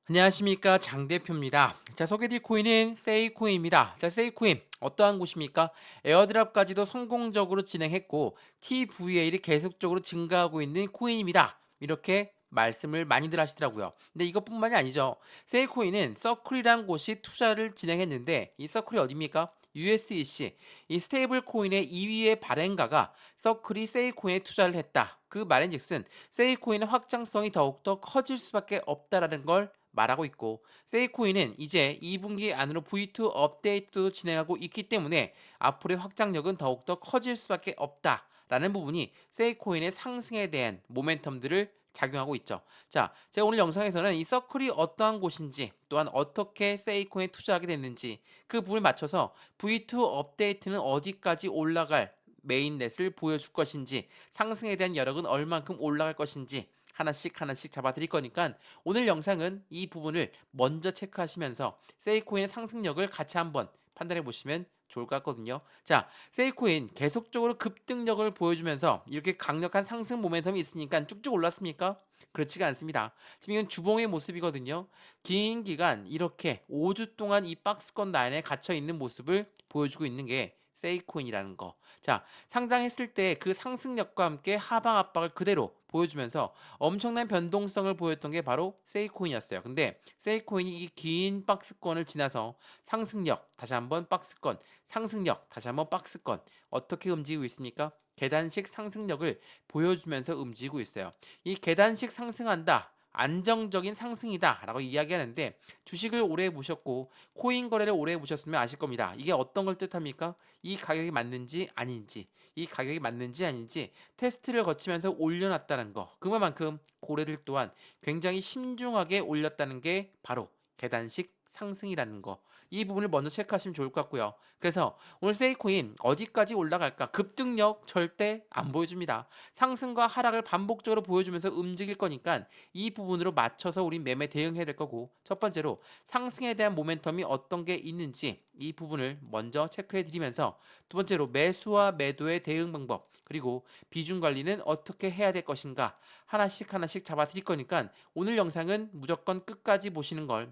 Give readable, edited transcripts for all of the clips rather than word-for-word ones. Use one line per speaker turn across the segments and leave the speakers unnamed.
안녕하십니까, 장 대표입니다. 자, 소개드릴 코인은 세이코인입니다. 자, 세이코인 어떠한 곳입니까? 에어드랍까지도 성공적으로 진행했고 TVL이 계속적으로 증가하고 있는 코인입니다. 이렇게 말씀을 많이들 하시더라고요. 근데 이것뿐만이 아니죠. 세이코인은 서클이란 곳이 투자를 진행했는데 이 서클이 어디입니까? USEC, 이 스테이블 코인의 2위의 발행가가 서클이 세이코인에 투자를 했다. 그 말인즉슨 세이코인의 확장성이 더욱더 커질 수밖에 없다라는 걸 말하고 있고, 세이코인은 이제 2분기 안으로 V2 업데이트도 진행하고 있기 때문에 앞으로의 확장력은 더욱더 커질 수밖에 없다라는 부분이 세이코인의 상승에 대한 모멘텀들을 작용하고 있죠. 자, 제가 오늘 영상에서는 이 서클이 어떠한 곳인지, 또한 어떻게 세이코인에 투자하게 됐는지 그 부분을 맞춰서 V2 업데이트는 어디까지 올라갈 메인넷을 보여줄 것인지, 상승에 대한 여력은 얼만큼 올라갈 것인지 하나씩 하나씩 잡아드릴 거니까 오늘 영상은 이 부분을 먼저 체크하시면서 세이코인의 상승력을 같이 한번 판단해 보시면 좋을 것 같거든요. 자, 세이코인 계속적으로 급등력을 보여주면서 이렇게 강력한 상승 모멘텀이 있으니까 쭉쭉 올랐습니까? 그렇지가 않습니다. 지금 이건 주봉의 모습이거든요. 긴 기간 이렇게 5주 동안 이 박스권 라인에 갇혀 있는 모습을 보여주고 있는 게 세이코인이라는 거. 자, 상장했을 때 그 상승력과 함께 하방 압박을 그대로 보여주면서 엄청난 변동성을 보였던 게 바로 세이코인이었어요. 근데 세이코인이 이 긴 박스권을 지나서 상승력, 다시 한번 박스권, 상승력, 다시 한번 박스권 어떻게 움직이고 있습니까? 계단식 상승력을 보여주면서 움직이고 있어요. 이 계단식 상승한다. 안정적인 상승이다 라고 이야기하는데, 주식을 오래 보셨고 코인 거래를 오래 보셨으면 아실 겁니다. 이게 어떤 걸 뜻합니까? 이 가격이 맞는지 아닌지, 이 가격이 맞는지 아닌지 테스트를 거치면서 올려놨다는 거, 그만큼 고래들 또한 굉장히 신중하게 올렸다는 게 바로 계단식 상승이라는 거, 이 부분을 먼저 체크하시면 좋을 것 같고요. 그래서 오늘 세이코인 어디까지 올라갈까? 급등력 절대 안 보여줍니다. 상승과 하락을 반복적으로 보여주면서 움직일 거니까 이 부분으로 맞춰서 우린 매매 대응해야 될 거고, 첫 번째로 상승에 대한 모멘텀이 어떤 게 있는지 이 부분을 먼저 체크해 드리면서, 두 번째로 매수와 매도의 대응 방법, 그리고 비중 관리는 어떻게 해야 될 것인가 하나씩 하나씩 잡아 드릴 거니까 오늘 영상은 무조건 끝까지 보시는 걸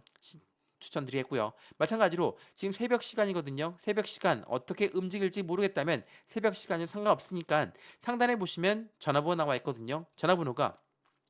추천드리겠고요. 마찬가지로 지금 새벽 시간이거든요. 새벽 시간 어떻게 움직일지 모르겠다면 새벽 시간은 상관없으니까 상단에 보시면 전화번호 나와 있거든요. 전화번호가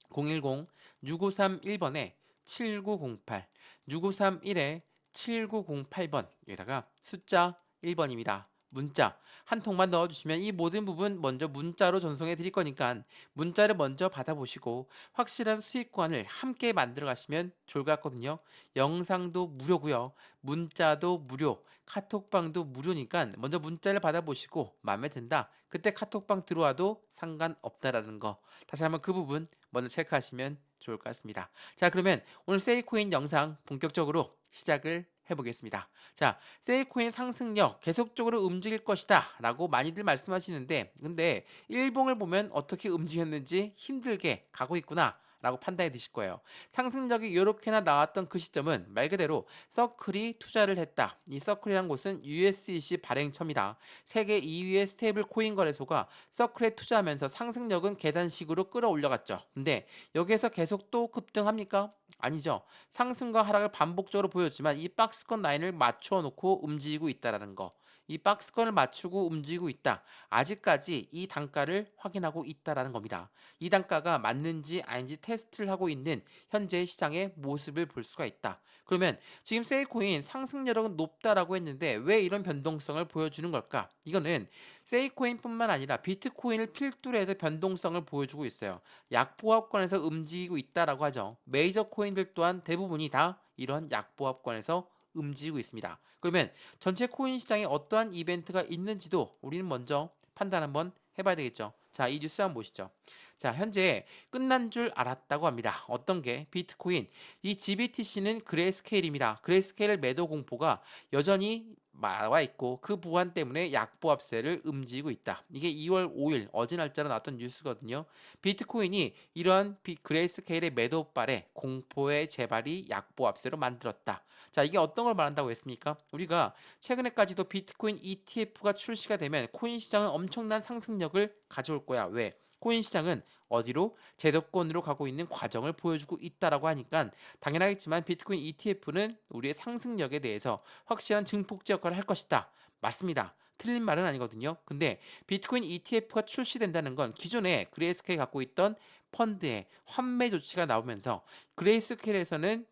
010-6531번에 7908, 6531에 7908번, 여기다가 숫자 1번입니다. 문자 한 통만 넣어주시면 이 모든 부분 먼저 문자로 전송해 드릴 거니까 문자를 먼저 받아보시고 확실한 수익관을 함께 만들어 가시면 좋을 것 같거든요. 영상도 무료고요. 문자도 무료, 카톡방도 무료니까 먼저 문자를 받아보시고 마음에 든다. 그때 카톡방 들어와도 상관없다라는 거, 다시 한번 그 부분 먼저 체크하시면 좋을 것 같습니다. 자, 그러면 오늘 세이코인 영상 본격적으로 시작을 해보겠습니다. 자, 세이코인 상승력 계속적으로 움직일 것이다 라고 많이들 말씀하시는데, 근데 일봉을 보면 어떻게 움직였는지 힘들게 가고 있구나 라고 판단이 드실 거예요. 상승력이 이렇게나 나왔던 그 시점은 말 그대로 서클이 투자를 했다. 이 서클이란 곳은 USEC 발행처입니다. 세계 2위의 스테이블 코인 거래소가 서클에 투자하면서 상승력은 계단식으로 끌어올려갔죠. 근데 여기에서 계속 또 급등합니까? 아니죠. 상승과 하락을 반복적으로 보였지만 이 박스권 라인을 맞추어 놓고 움직이고 있다라는 거. 이 박스권을 맞추고 움직이고 있다. 아직까지 이 단가를 확인하고 있다라는 겁니다. 이 단가가 맞는지 아닌지 테스트를 하고 있는 현재 시장의 모습을 볼 수가 있다. 그러면 지금 세이코인 상승력은 높다라고 했는데 왜 이런 변동성을 보여주는 걸까? 이거는 세이코인뿐만 아니라 비트코인을 필두로 해서 변동성을 보여주고 있어요. 약보합권에서 움직이고 있다라고 하죠. 메이저 코인들 또한 대부분이 다 이런 약보합권에서 움직이고 있습니다. 그러면 전체 코인 시장에 어떠한 이벤트가 있는지도 우리는 먼저 판단 한번 해봐야 되겠죠. 자, 이 뉴스 한번 보시죠. 자, 현재 끝난 줄 알았다고 합니다. 어떤 게? 비트코인. 이 GBTC는 그레이스케일입니다. 그레이스케일 매도 공포가 여전히 나와 있고 그 보안 때문에 약보합세를 움직이고 있다. 이게 2월 5일 어제 날짜로 나왔던 뉴스거든요. 비트코인이 이러한 그레이스케일의 매도발에 공포의 재발이 약보합세로 만들었다. 자, 이게 어떤 걸 말한다고 했습니까? 우리가 최근에까지도 비트코인 ETF가 출시가 되면 코인 시장은 엄청난 상승력을 가져올 거야. 왜? 코인 시장은 어디로? 제도권으로 가고 있는 과정을 보여주고 있다라고 하니까 당연하겠지만 비트코인 ETF는 우리의 상승력에 대해서 확실한 증폭제 역할을 할 것이다. 맞습니다. 틀린 말은 아니거든요. 근데 비트코인 ETF가 출시된다는 건 기존에 그레이스케이 갖고 있던 펀드의 환매 조치가 나오면서 그레이스케일에서는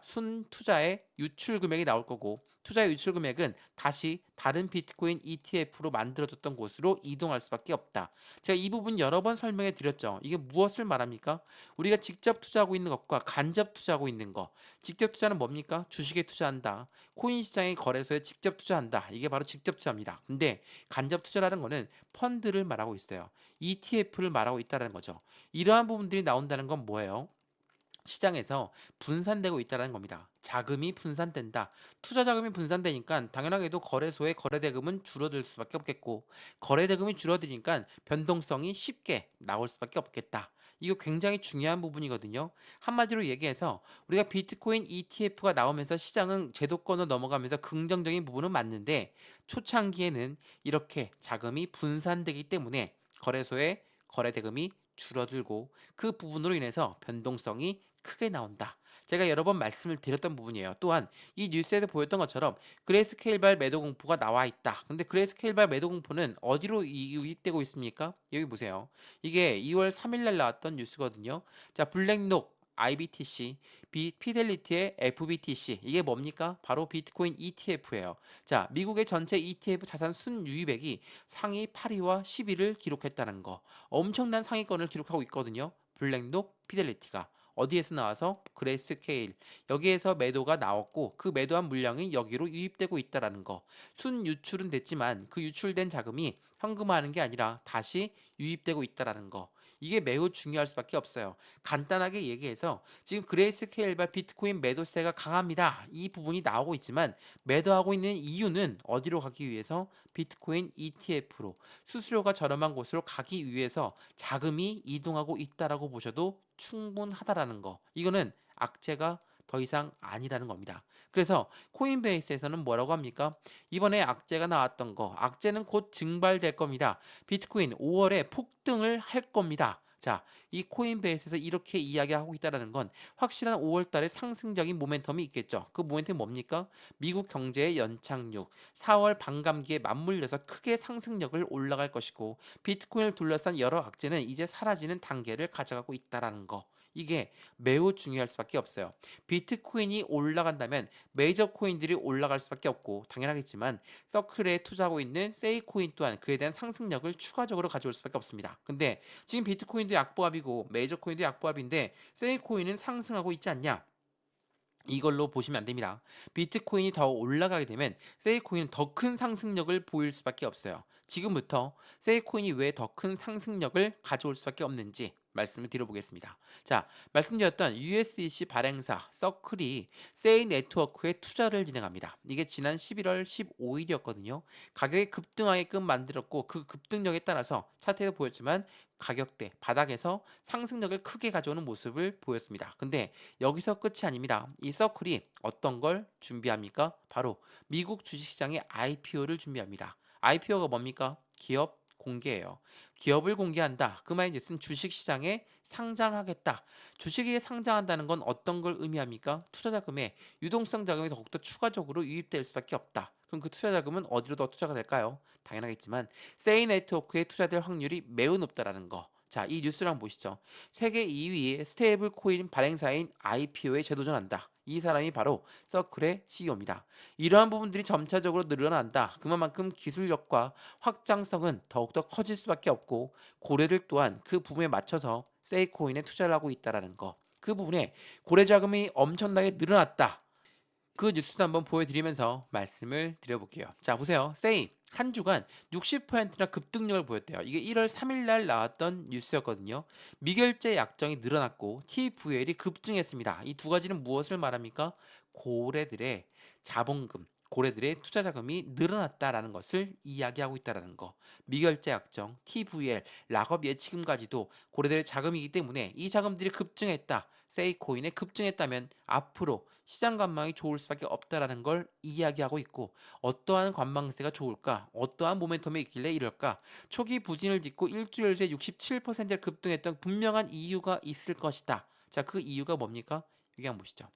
순 투자의 유출 금액이 나올 거고 투자의 유출 금액은 다시 다른 비트코인 ETF로 만들어졌던 곳으로 이동할 수밖에 없다. 제가 이 부분 여러 번 설명해 드렸죠. 이게 무엇을 말합니까? 우리가 직접 투자하고 있는 것과 간접 투자하고 있는 것. 직접 투자는 뭡니까? 주식에 투자한다. 코인 시장의 거래소에 직접 투자한다. 이게 바로 직접 투자입니다. 근데 간접 투자라는 거는 펀드를 말하고 있어요. ETF를 말하고 있다는 거죠. 이러한 부분들이 나온다는 건 뭐예요? 시장에서 분산되고 있다는 겁니다. 자금이 분산된다. 투자 자금이 분산되니까 당연하게도 거래소의 거래 대금은 줄어들 수밖에 없겠고 거래 대금이 줄어드니까 변동성이 쉽게 나올 수밖에 없겠다. 이거 굉장히 중요한 부분이거든요. 한마디로 얘기해서 우리가 비트코인 ETF가 나오면서 시장은 제도권으로 넘어가면서 긍정적인 부분은 맞는데 초창기에는 이렇게 자금이 분산되기 때문에 거래소의 거래 대금이 줄어들고 그 부분으로 인해서 변동성이 크게 나온다. 제가 여러 번 말씀을 드렸던 부분이에요. 또한 이 뉴스에도 보였던 것처럼 그레이스케일발 매도 공포가 나와 있다. 근데 그레이스케일발 매도 공포는 어디로 유입되고 있습니까? 여기 보세요. 이게 2월 3일 날 나왔던 뉴스거든요. 자, 블랙록 IBTC, 피델리티의 FBTC 이게 뭡니까? 바로 비트코인 ETF예요. 자, 미국의 전체 ETF 자산 순유입액이 상위 8위와 10위를 기록했다는 거. 엄청난 상위권을 기록하고 있거든요. 블랙록 피델리티가. 어디에서 나와서 그레이스케일 여기에서 매도가 나왔고 그 매도한 물량이 여기로 유입되고 있다라는 거. 순 유출은 됐지만 그 유출된 자금이 현금화하는 게 아니라 다시 유입되고 있다라는 거. 이게 매우 중요할 수밖에 없어요. 간단하게 얘기해서 지금 그레이스케일발 비트코인 매도세가 강합니다. 이 부분이 나오고 있지만 매도하고 있는 이유는 어디로 가기 위해서 비트코인 ETF로 수수료가 저렴한 곳으로 가기 위해서 자금이 이동하고 있다라고 보셔도 충분하다라는 거. 이거는 악재가 더 이상 아니라는 겁니다. 그래서 코인베이스에서는 뭐라고 합니까? 이번에 악재가 나왔던 거, 악재는 곧 증발될 겁니다. 비트코인 5월에 폭등을 할 겁니다. 자, 이 코인베이스에서 이렇게 이야기하고 있다는 건 확실한 5월 달에 상승적인 모멘텀이 있겠죠. 그 모멘텀이 뭡니까? 미국 경제의 연착륙, 4월 반감기에 맞물려서 크게 상승력을 올라갈 것이고 비트코인을 둘러싼 여러 악재는 이제 사라지는 단계를 가져가고 있다는 거. 이게 매우 중요할 수밖에 없어요. 비트코인이 올라간다면 메이저 코인들이 올라갈 수밖에 없고 당연하겠지만 서클에 투자하고 있는 세이코인 또한 그에 대한 상승력을 추가적으로 가져올 수밖에 없습니다. 근데 지금 비트코인도 약보합이고 메이저 코인도 약보합인데 세이코인은 상승하고 있지 않냐? 이걸로 보시면 안 됩니다. 비트코인이 더 올라가게 되면 세이코인은 더 큰 상승력을 보일 수밖에 없어요. 지금부터 세이코인이 왜 더 큰 상승력을 가져올 수밖에 없는지 말씀을 드려보겠습니다. 자, 말씀드렸던 USDC 발행사 서클이 세이 네트워크에 투자를 진행합니다. 이게 지난 11월 15일이었거든요. 가격이 급등하게끔 만들었고 그 급등력에 따라서 차트에도 보였지만 가격대 바닥에서 상승력을 크게 가져오는 모습을 보였습니다. 근데 여기서 끝이 아닙니다. 이 서클이 어떤 걸 준비합니까? 바로 미국 주식시장의 IPO를 준비합니다. IPO가 뭡니까? 기업 공개예요. 기업을 공개한다. 그 말인즉슨 주식시장에 상장하겠다. 주식에 상장한다는 건 어떤 걸 의미합니까? 투자 자금에 유동성 자금이 더욱더 추가적으로 유입될 수밖에 없다. 그럼 그 투자 자금은 어디로 더 투자가 될까요? 당연하겠지만 세이 네트워크에 투자될 확률이 매우 높다라는 거. 자, 이 뉴스를 한번 보시죠. 세계 2위의 스테이블 코인 발행사인 IPO에 재도전한다. 이 사람이 바로 서클의 CEO입니다. 이러한 부분들이 점차적으로 늘어난다. 그만큼 기술력과 확장성은 더욱더 커질 수밖에 없고 고래들 또한 그 부분에 맞춰서 세이코인에 투자를 하고 있다라는 거. 그 부분에 고래 자금이 엄청나게 늘어났다. 그 뉴스도 한번 보여드리면서 말씀을 드려볼게요. 자, 보세요. 세이 한 주간 60%나 급등력을 보였대요. 이게 1월 3일 날 나왔던 뉴스였거든요. 미결제 약정이 늘어났고 TVL이 급증했습니다. 이 두 가지는 무엇을 말합니까? 고래들의 자본금, 고래들의 투자 자금이 늘어났다라는 것을 이야기하고 있다라는 거. 미결제 약정, TVL, 락업 예치금까지도 고래들의 자금이기 때문에 이 자금들이 급증했다. 세이코인에 급증했다면 앞으로 시장 관망이 좋을 수밖에 없다라는 걸 이야기하고 있고, 어떠한 관망세가 좋을까? 어떠한 모멘텀이 있길래 이럴까? 초기 부진을 딛고 일주일 새 67%를 급등했던 분명한 이유가 있을 것이다. 자, 그 이유가 뭡니까? 여기 한번 보시죠.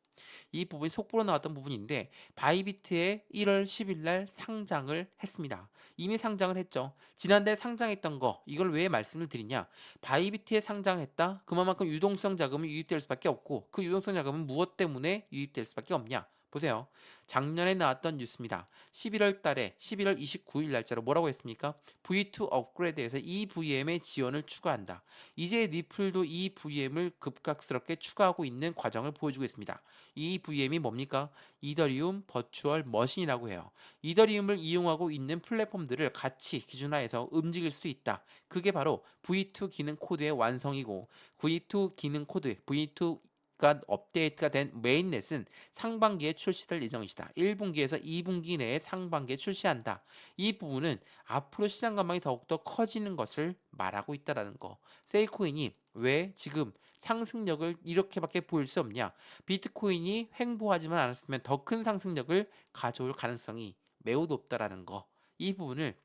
이 부분이 속보로 나왔던 부분인데, 바이비트에 1월 10일 날 상장을 했습니다. 이미 상장을 했죠. 지난달 상장했던 거, 이걸 왜 말씀을 드리냐? 바이비트에 상장했다. 그만큼 유동성 자금이 유입될 수밖에 없고, 그 유동성 자금은 무엇 때문에 유입될 수밖에 없냐? 보세요. 작년에 나왔던 뉴스입니다. 11월 달에 11월 29일 날짜로 뭐라고 했습니까? V2 업그레이드에서 EVM의 지원을 추가한다. 이제 리플도 EVM을 급격스럽게 추가하고 있는 과정을 보여주고 있습니다. EVM이 뭡니까? 이더리움 버추얼 머신이라고 해요. 이더리움을 이용하고 있는 플랫폼들을 같이 기준화해서 움직일 수 있다. 그게 바로 V2 기능 코드의 완성이고, V2 기능 코드, V2 가 업데이트가 된 메인넷은 상반기에 출시될 예정이다. 1분기에서 2분기 내에 상반기에 출시한다. 이 부분은 앞으로 시장 관망이 더욱더 커지는 것을 말하고 있다라는 거. 세이코인이 왜 지금 상승력을 이렇게밖에 보일 수 없냐? 비트코인이 횡보하지만 않았으면 더 큰 상승력을 가져올 가능성이 매우 높다라는 거. 이 부분을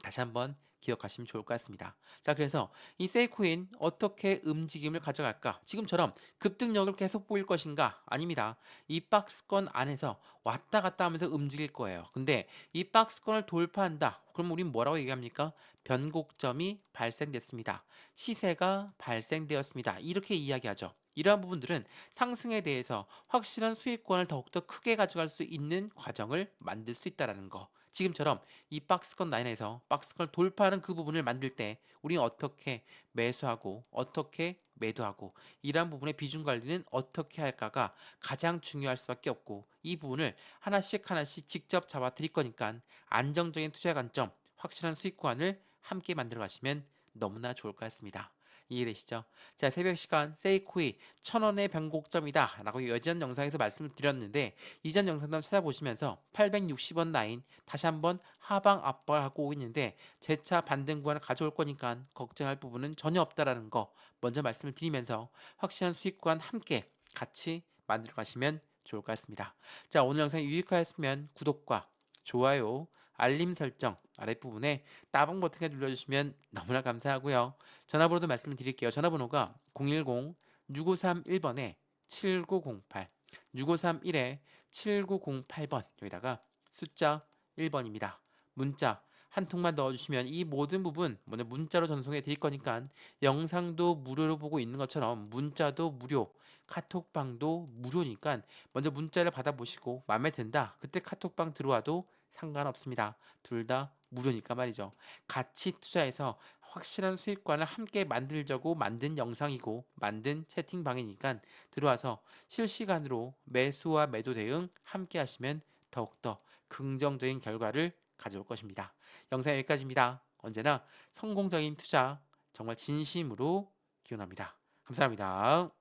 다시 한번 기억하시면 좋을 것 같습니다. 자, 그래서 이 세이코인 어떻게 움직임을 가져갈까? 지금처럼 급등력을 계속 보일 것인가? 아닙니다. 이 박스권 안에서 왔다 갔다 하면서 움직일 거예요. 근데 이 박스권을 돌파한다. 그럼 우린 뭐라고 얘기합니까? 변곡점이 발생됐습니다. 시세가 발생되었습니다. 이렇게 이야기하죠. 이러한 부분들은 상승에 대해서 확실한 수익권을 더욱더 크게 가져갈 수 있는 과정을 만들 수 있다는 거. 지금처럼 이 박스권 라인에서 박스권을 돌파하는 그 부분을 만들 때 우리는 어떻게 매수하고 어떻게 매도하고 이러한 부분의 비중 관리는 어떻게 할까가 가장 중요할 수밖에 없고, 이 부분을 하나씩 하나씩 직접 잡아 드릴 거니까 안정적인 투자 관점, 확실한 수익권을 함께 만들어 가시면 너무나 좋을 것 같습니다. 이해되시죠? 자, 새벽 시간 세이코이 1,000원의 변곡점이다 라고 예전 영상에서 말씀을 드렸는데, 이전 영상도 한번 찾아보시면서 860원 라인 다시 한번 하방 압박을 하고 있는데, 재차 반등 구간을 가져올 거니까 걱정할 부분은 전혀 없다라는 거 먼저 말씀을 드리면서 확실한 수익 구간 함께 같이 만들어 가시면 좋을 것 같습니다. 자, 오늘 영상이 유익하였으면 구독과 좋아요, 알림 설정 아랫부분에 따봉 버튼을 눌러주시면 너무나 감사하고요. 전화번호도 말씀을 드릴게요. 전화번호가 010-6531번에 7908, 6531에 7908번, 여기다가 숫자 1번입니다. 문자 한 통만 넣어주시면 이 모든 부분 먼저 문자로 전송해 드릴 거니까, 영상도 무료로 보고 있는 것처럼 문자도 무료, 카톡방도 무료니까 먼저 문자를 받아보시고 마음에 든다. 그때 카톡방 들어와도 상관없습니다. 둘 다 무료니까 말이죠. 같이 투자해서 확실한 수익관을 함께 만들자고 만든 영상이고 만든 채팅방이니까 들어와서 실시간으로 매수와 매도 대응 함께 하시면 더욱더 긍정적인 결과를 가져올 것입니다. 영상 여기까지입니다. 언제나 성공적인 투자 정말 진심으로 기원합니다. 감사합니다.